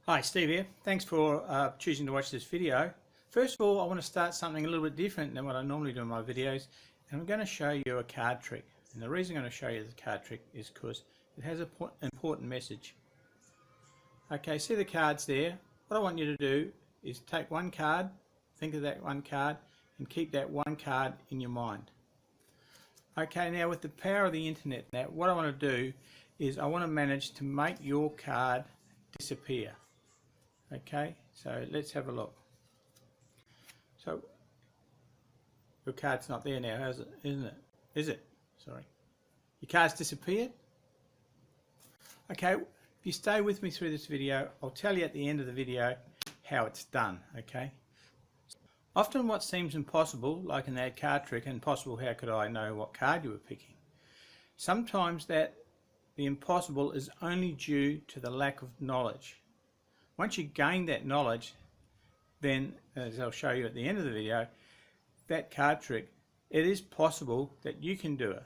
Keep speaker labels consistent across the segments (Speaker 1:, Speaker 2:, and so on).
Speaker 1: Hi, Steve here. Thanks for choosing to watch this video. First of all, I want to start something a little bit different than what I normally do in my videos, and I'm going to show you a card trick. And the reason I'm going to show you the card trick is because it has an important message. Okay, see the cards there? What I want you to do is take one card, think of that one card, and keep that one card in your mind. Okay, now with the power of the internet, now what I want to do is I want to manage to make your card disappear. Okay, so let's have a look. So your card's not there now, isn't it? Is it? Sorry. Your card's disappeared? Okay, if you stay with me through this video, I'll tell you at the end of the video how it's done, okay? Often what seems impossible, like in that card trick, impossible, how could I know what card you were picking? Sometimes the impossible is only due to the lack of knowledge. Once you gain that knowledge, then, as I'll show you at the end of the video, that card trick, it is possible that you can do it.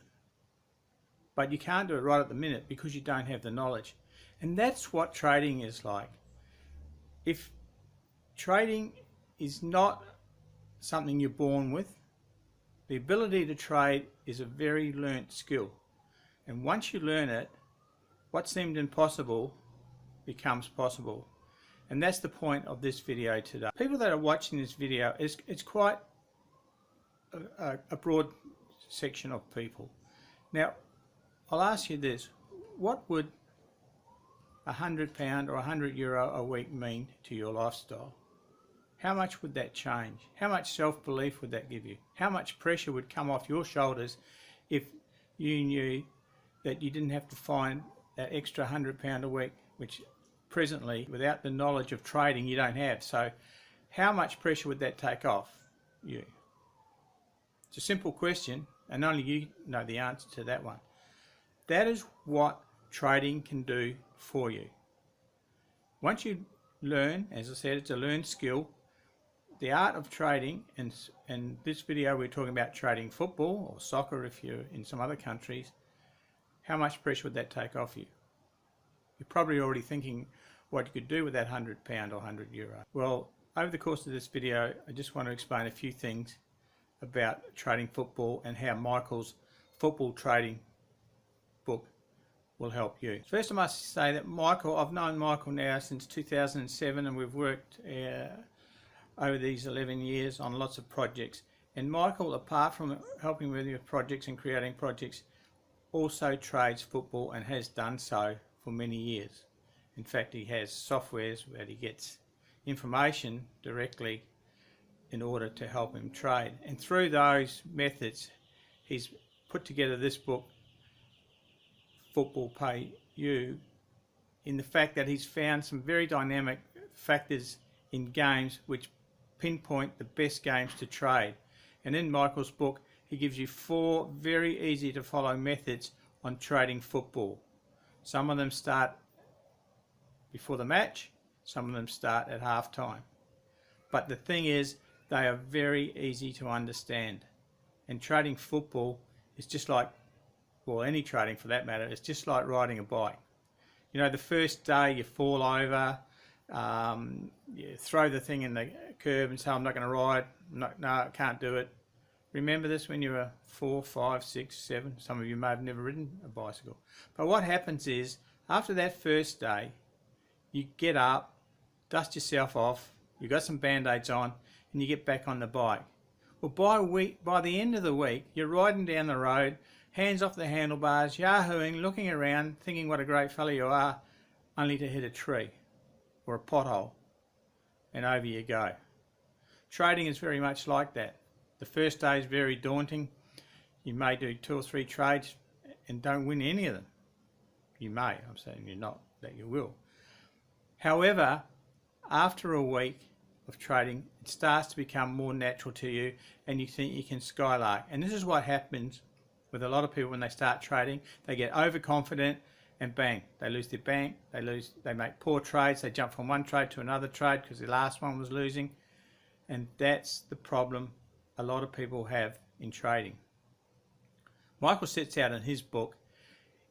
Speaker 1: But you can't do it right at the minute because you don't have the knowledge. And that's what trading is like. If trading is not something you're born with, the ability to trade is a very learnt skill. And once you learn it, what seemed impossible becomes possible. And that's the point of this video today. People that are watching this video, it's quite a broad section of people. Now, I'll ask you this. What would £100 or €100 a week mean to your lifestyle? How much would that change? How much self-belief would that give you? How much pressure would come off your shoulders if you knew that you didn't have to find that extra £100 a week, which presently, without the knowledge of trading, you don't have? So how much pressure would that take off you? It's a simple question, and only you know the answer to that one. That is what trading can do for you. Once you learn, as I said, it's a learned skill, the art of trading, and in this video we're talking about trading football or soccer if you're in some other countries, how much pressure would that take off you? You're probably already thinking what you could do with that £100 or €100. Well, over the course of this video, I just want to explain a few things about trading football and how Michael's football trading book will help you. First, I must say that I've known Michael now since 2007, and we've worked over these 11 years on lots of projects. And Michael, apart from helping with your projects and creating projects, also trades football and has done so for many years. In fact, he has softwares where he gets information directly in order to help him trade. And through those methods, he's put together this book, Football Pay You, in the fact that he's found some very dynamic factors in games which pinpoint the best games to trade. And in Michael's book, he gives you 4 very easy to follow methods on trading football. Some of them start before the match, some of them start at half time. But the thing is, they are very easy to understand. And trading football is just like, well, any trading for that matter, it's just like riding a bike. You know, the first day you fall over, you throw the thing in the curb and say, I'm not going to ride, no, I can't do it. Remember this when you were 4, 5, 6, 7. Some of you may have never ridden a bicycle. But what happens is, after that first day, you get up, dust yourself off, you've got some band-aids on, and you get back on the bike. Well, by the end of the week, you're riding down the road, hands off the handlebars, yahooing, looking around, thinking what a great fellow you are, only to hit a tree or a pothole, and over you go. Trading is very much like that. The first day is very daunting. You may do 2 or 3 trades and don't win any of them. You may, I'm saying you're not, that you will. However, after a week of trading, it starts to become more natural to you and you think you can skylark. And this is what happens with a lot of people when they start trading. They get overconfident and bang, they lose their bank, they make poor trades, they jump from one trade to another trade because the last one was losing. And that's the problem a lot of people have in trading. Michael sets out in his book,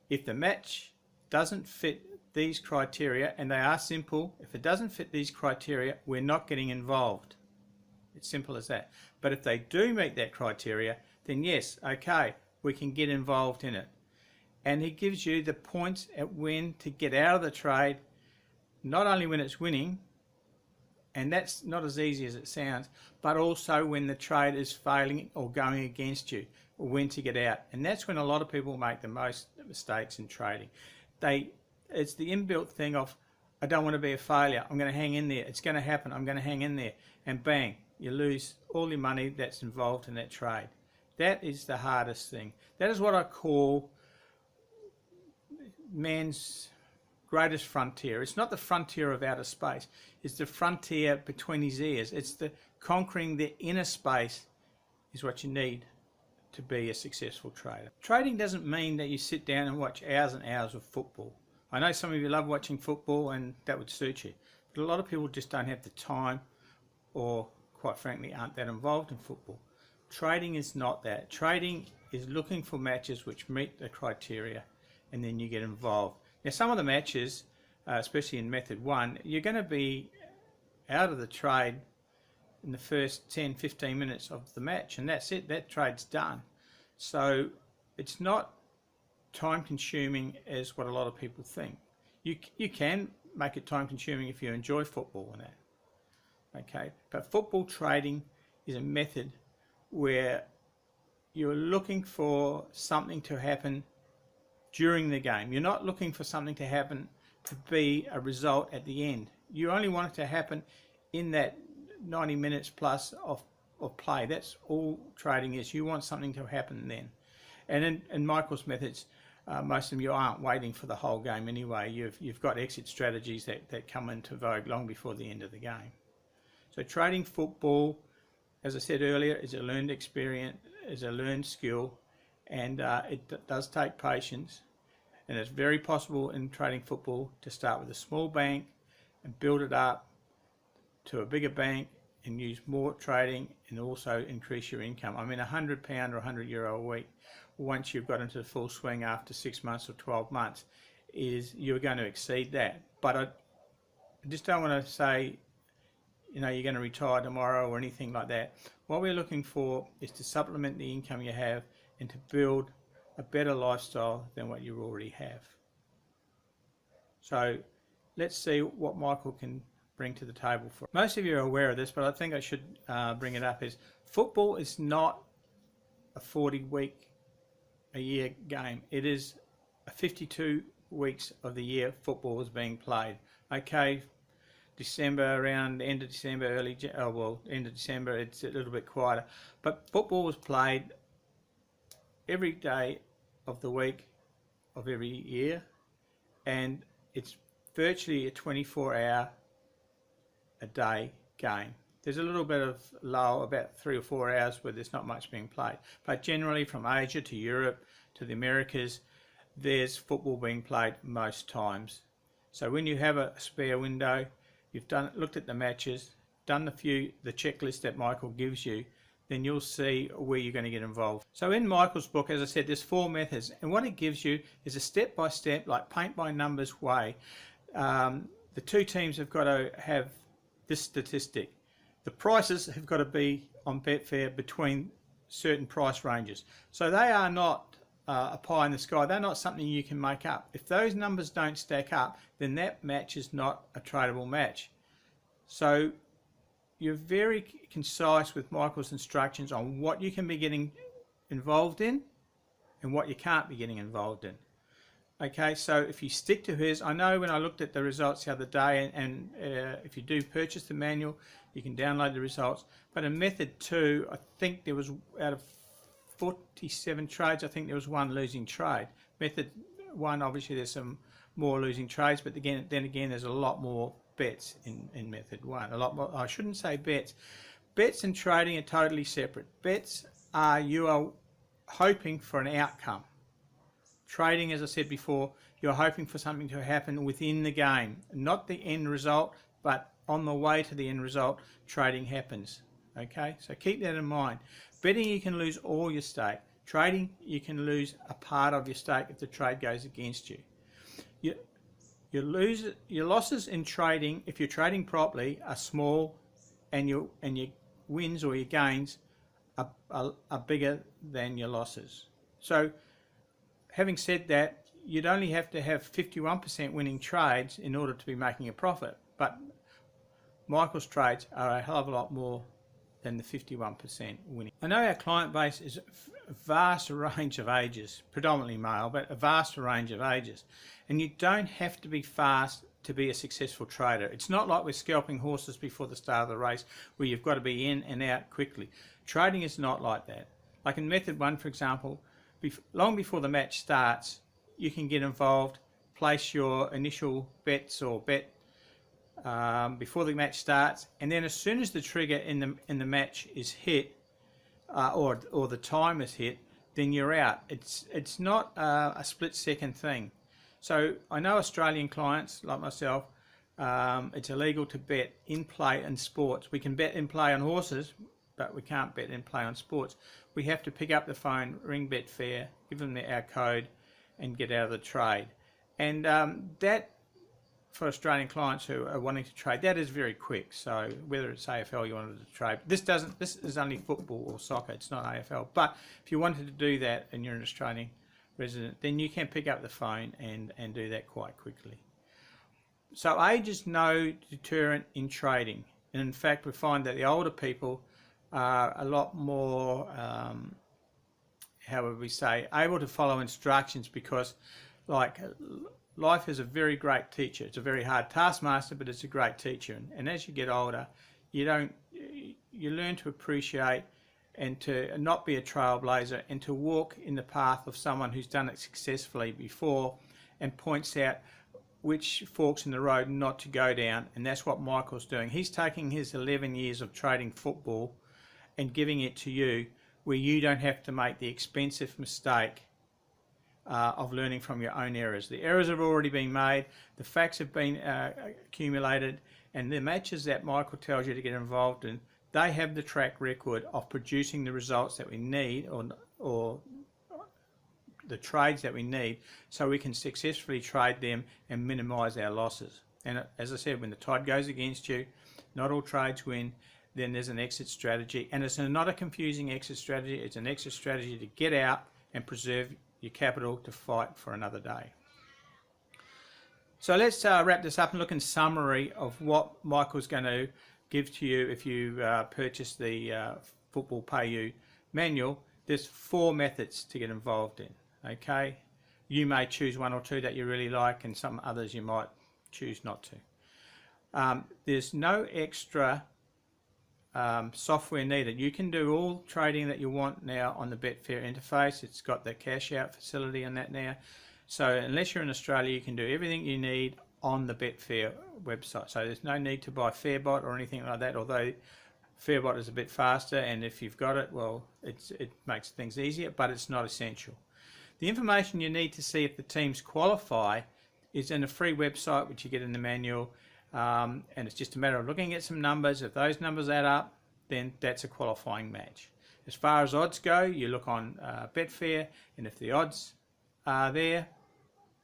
Speaker 1: if the match doesn't fit these criteria, and they are simple. If it doesn't fit these criteria, we're not getting involved. It's simple as that. But if they do meet that criteria, then yes, okay, we can get involved in it. And he gives you the points at when to get out of the trade, not only when it's winning, and that's not as easy as it sounds, but also when the trade is failing or going against you, or when to get out. And that's when a lot of people make the most mistakes in trading. It's the inbuilt thing of, I don't want to be a failure, I'm going to hang in there, it's going to happen, I'm going to hang in there, and bang, you lose all your money that's involved in that trade. That is the hardest thing. That is what I call man's greatest frontier. It's not the frontier of outer space, it's the frontier between his ears. It's the conquering the inner space is what you need to be a successful trader. Trading doesn't mean that you sit down and watch hours and hours of football. I know some of you love watching football and that would suit you, but a lot of people just don't have the time, or quite frankly aren't that involved in football. Trading is not that. Trading is looking for matches which meet the criteria, and then you get involved. Now some of the matches, especially in method 1, you're going to be out of the trade in the first 10-15 minutes of the match, and that's it, that trade's done. So it's not time consuming as what a lot of people think. You can make it time consuming if you enjoy football and that, okay, but football trading is a method where you're looking for something to happen during the game. You're not looking for something to happen to be a result at the end. You only want it to happen in that 90 minutes plus of play. That's all trading is. You want something to happen then. And in Michael's methods, most of you aren't waiting for the whole game anyway. You've got exit strategies that come into vogue long before the end of the game. So trading football, as I said earlier, is a learned experience, is a learned skill, and it does take patience. And it's very possible in trading football to start with a small bank and build it up to a bigger bank and use more trading and also increase your income. I mean, £100 or €100 a week, once you've got into the full swing after 6 months or 12 months, is you're going to exceed that. But I just don't want to say, you know, you're going to retire tomorrow or anything like that. What we're looking for is to supplement the income you have and to build a better lifestyle than what you already have. So let's see what Michael can bring to the table for. Most of you are aware of this, but I think I should bring it up. Is football is not a 40-week a year game. It is a 52 weeks of the year football is being played. Okay, December, around end of December, end of December, it's a little bit quieter. But football was played every day of the week of every year, and it's virtually a 24-hour a day game. There's a little bit of lull, about 3 or 4 hours where there's not much being played, but generally from Asia to Europe to the Americas, there's football being played most times. So when you have a spare window, you've looked at the matches, done the checklist that Michael gives you, then you'll see where you're going to get involved. So in Michael's book, as I said, there's 4 methods, and what it gives you is a step-by-step, like paint-by-numbers way. The 2 teams have got to have this statistic. The prices have got to be on Betfair between certain price ranges. So they are not a pie in the sky. They're not something you can make up. If those numbers don't stack up, then that match is not a tradable match. So you're very concise with Michael's instructions on what you can be getting involved in and what you can't be getting involved in. Okay, so if you stick to his, I know when I looked at the results the other day, and if you do purchase the manual, you can download the results. But in method 2, I think there was, out of 47 trades, I think there was 1 losing trade. Method 1, obviously there's some more losing trades, but again, there's a lot more bets in method 1. A lot more, I shouldn't say bets. Bets and trading are totally separate. Bets are, you are hoping for an outcome. Trading, as I said before, you're hoping for something to happen within the game, not the end result, but on the way to the end result, trading happens. Okay, so keep that in mind. Betting, you can lose all your stake. Trading, you can lose a part of your stake if the trade goes against you. Your losses in trading, if you're trading properly, are small, and your wins or your gains are bigger than your losses. So having said that, you'd only have to have 51% winning trades in order to be making a profit, but Michael's trades are a hell of a lot more than the 51% winning. I know our client base is a vast range of ages, predominantly male, but a vast range of ages, and you don't have to be fast to be a successful trader. It's not like we're scalping horses before the start of the race where you've got to be in and out quickly. Trading is not like that. Like in method 1, for example, long before the match starts, you can get involved, place your initial bets or bet before the match starts, and then as soon as the trigger in the match is hit, or the time is hit, then you're out. It's not a split-second thing. So I know Australian clients like myself, it's illegal to bet in play in sports. We can bet in play on horses, but we can't bet in play on sports. We have to pick up the phone, ring Betfair, give them our code, and get out of the trade. And that, for Australian clients who are wanting to trade, that is very quick. So whether it's AFL you wanted to trade, this is only football or soccer, it's not AFL. But if you wanted to do that and you're an Australian resident, then you can pick up the phone and do that quite quickly. So age is no deterrent in trading. And in fact, we find that the older people are a lot more, how would we say, able to follow instructions, because like life is a very great teacher. It's a very hard taskmaster, but it's a great teacher. And as you get older, you learn to appreciate and to not be a trailblazer, and to walk in the path of someone who's done it successfully before and points out which forks in the road not to go down. And that's what Michael's doing. He's taking his 11 years of trading football and giving it to you, where you don't have to make the expensive mistake of learning from your own errors. The errors have already been made, the facts have been accumulated, and the matches that Michael tells you to get involved in, they have the track record of producing the results that we need, or the trades that we need, so we can successfully trade them and minimize our losses. And as I said, when the tide goes against you, not all trades win, then there's an exit strategy. And it's not a confusing exit strategy, it's an exit strategy to get out and preserve your capital to fight for another day. So let's wrap this up and look in summary of what Michael's going to give to you if you purchase the Football Pay You manual. There's 4 methods to get involved in. Okay, you may choose 1 or 2 that you really like, and some others you might choose not to. There's no extra software needed. You can do all trading that you want now on the Betfair interface. It's got the cash out facility on that now. So unless you're in Australia, you can do everything you need on the Betfair website. So there's no need to buy Fairbot or anything like that, although Fairbot is a bit faster, and if you've got it, well, it makes things easier, but it's not essential. The information you need to see if the teams qualify is in a free website which you get in the manual, and it's just a matter of looking at some numbers. If those numbers add up, then that's a qualifying match. As far as odds go, you look on Betfair, and if the odds are there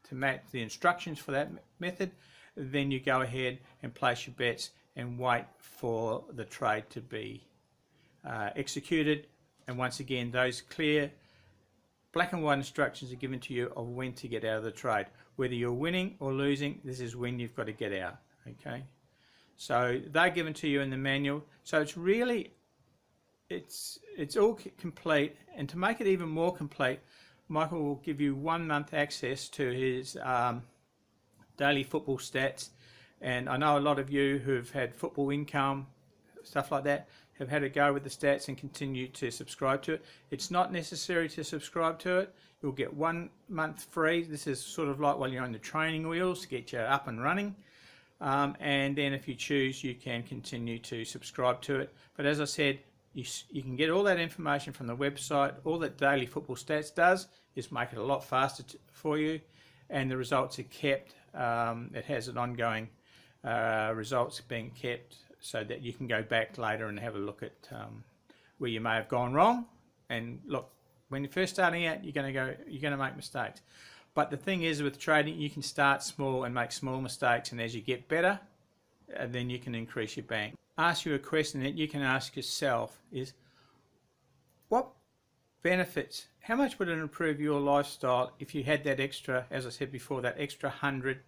Speaker 1: to match the instructions for that method, then you go ahead and place your bets and wait for the trade to be executed. And once again, those clear black and white instructions are given to you of when to get out of the trade. Whether you're winning or losing, this is when you've got to get out. Okay, so they're given to you in the manual. So it's really, it's all complete. And to make it even more complete, Michael will give you 1 month access to his daily football stats. And I know a lot of you who've had football income, stuff like that, have had a go with the stats and continue to subscribe to it. It's not necessary to subscribe to it. You'll get 1 month free. This is sort of like while you're on the training wheels to get you up and running. And then if you choose, you can continue to subscribe to it. But as I said, you can get all that information from the website. All that Daily Football Stats does is make it a lot faster for you, and the results are kept. It has an ongoing results being kept, so that you can go back later and have a look at where you may have gone wrong. And look, when you're first starting out, you're going to make mistakes. But the thing is, with trading, you can start small and make small mistakes, and as you get better, then you can increase your bank. Ask you a question that you can ask yourself is, what benefits, how much would it improve your lifestyle if you had that extra, as I said before, that extra 100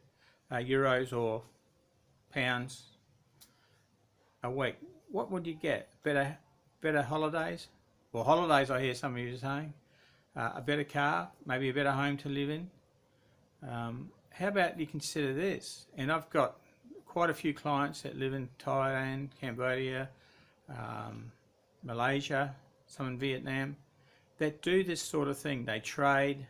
Speaker 1: euros or pounds a week? What would you get? Better holidays? Well, holidays, I hear some of you saying. A better car, maybe a better home to live in. How about you consider this? And I've got quite a few clients that live in Thailand, Cambodia, Malaysia, some in Vietnam, that do this sort of thing. They trade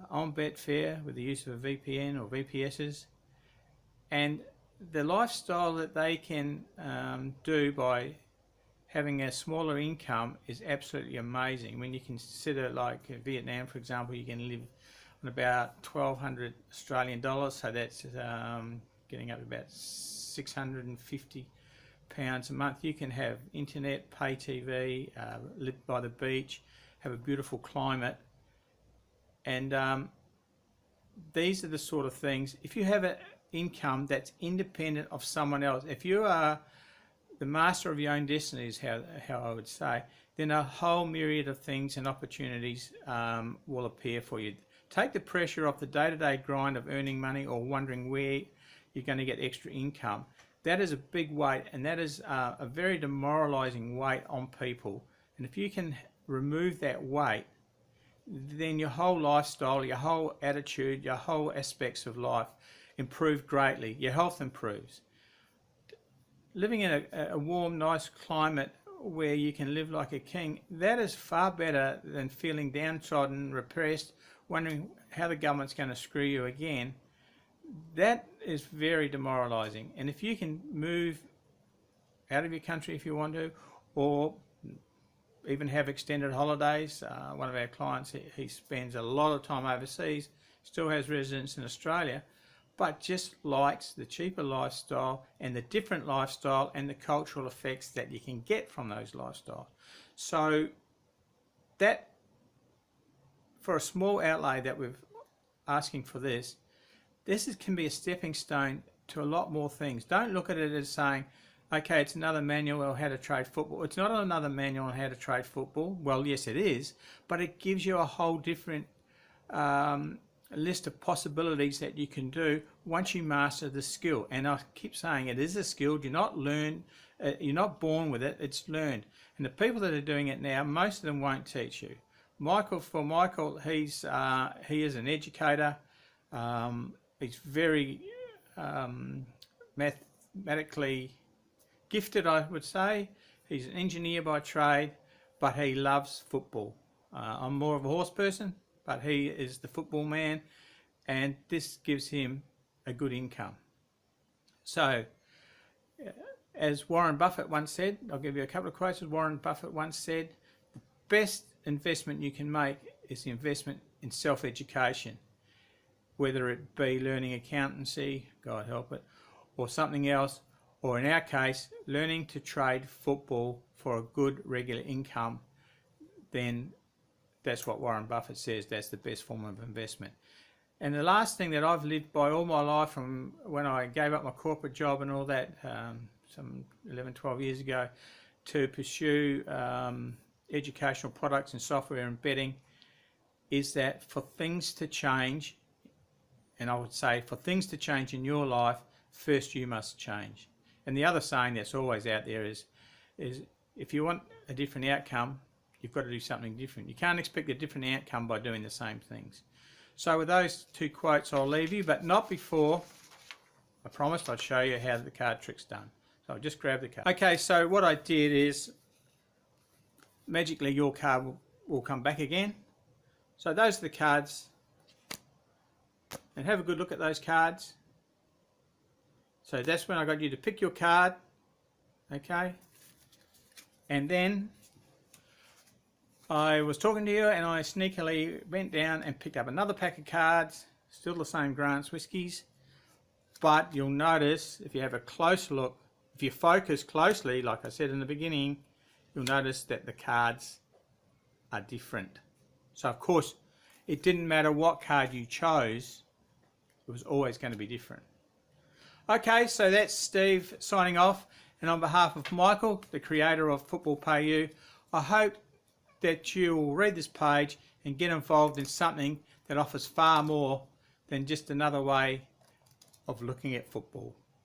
Speaker 1: on Betfair with the use of a VPN or VPSs, and the lifestyle that they can do by having a smaller income is absolutely amazing. When you consider, like Vietnam, for example, you can live on about 1,200 Australian dollars, so that's getting up to about 650 pounds a month. You can have internet, pay TV, live by the beach, have a beautiful climate, and these are the sort of things. If you have an income that's independent of someone else, if you are the master of your own destiny, is how I would say, then a whole myriad of things and opportunities will appear for you. Take the pressure off the day-to-day grind of earning money or wondering where you're going to get extra income. That is a big weight, and that is a very demoralizing weight on people. And if you can remove that weight, then your whole lifestyle, your whole attitude, your whole aspects of life improve greatly. Your health improves. Living in a warm, nice climate where you can live like a king, that is far better than feeling downtrodden, repressed, wondering how the government's going to screw you again. That is very demoralizing. And if you can move out of your country if you want to, or even have extended holidays. One of our clients, he spends a lot of time overseas, still has residence in Australia, but just likes the cheaper lifestyle and the different lifestyle and the cultural effects that you can get from those lifestyles. So that, for a small outlay that we're asking for this can be a stepping stone to a lot more things. Don't look at it as saying, okay, it's another manual on how to trade football. It's not another manual on how to trade football. Well, yes, it is, but it gives you a whole different list of possibilities that you can do once you master the skill. And I keep saying it is a skill. You're not born with it, it's learned. And the people that are doing it now, most of them won't teach you. Michael, he is an educator. He's very mathematically gifted, I would say. He's an engineer by trade, but he loves football. I'm more of a horse person, but he is the football man, and this gives him a good income. So, as Warren Buffett once said, I'll give you a couple of quotes. As Warren Buffett once said, the best investment you can make is the investment in self-education, whether it be learning accountancy, God help it, or something else, or in our case, learning to trade football for a good regular income. Then that's what Warren Buffett says, that's the best form of investment. And the last thing that I've lived by all my life, from when I gave up my corporate job and all that, some 11, 12 years ago, to pursue educational products and software and betting, is that for things to change, and I would say for things to change in your life, first you must change. And the other saying that's always out there is if you want a different outcome, you've got to do something different. You can't expect a different outcome by doing the same things. So with those two quotes, I'll leave you, but not before I promised I'd show you how the card trick's done. So I'll just grab the card. Okay, so what I did is magically your card will come back again. So those are the cards, and have a good look at those cards. So that's when I got you to pick your card, okay? And then I was talking to you and I sneakily went down and picked up another pack of cards, still the same Grant's whiskies, but you'll notice if you have a close look, if you focus closely, like I said in the beginning, you'll notice that the cards are different. So of course, it didn't matter what card you chose, it was always going to be different. Okay, so that's Steve signing off, and on behalf of Michael, the creator of Football Pay You, I hope that you will read this page and get involved in something that offers far more than just another way of looking at football.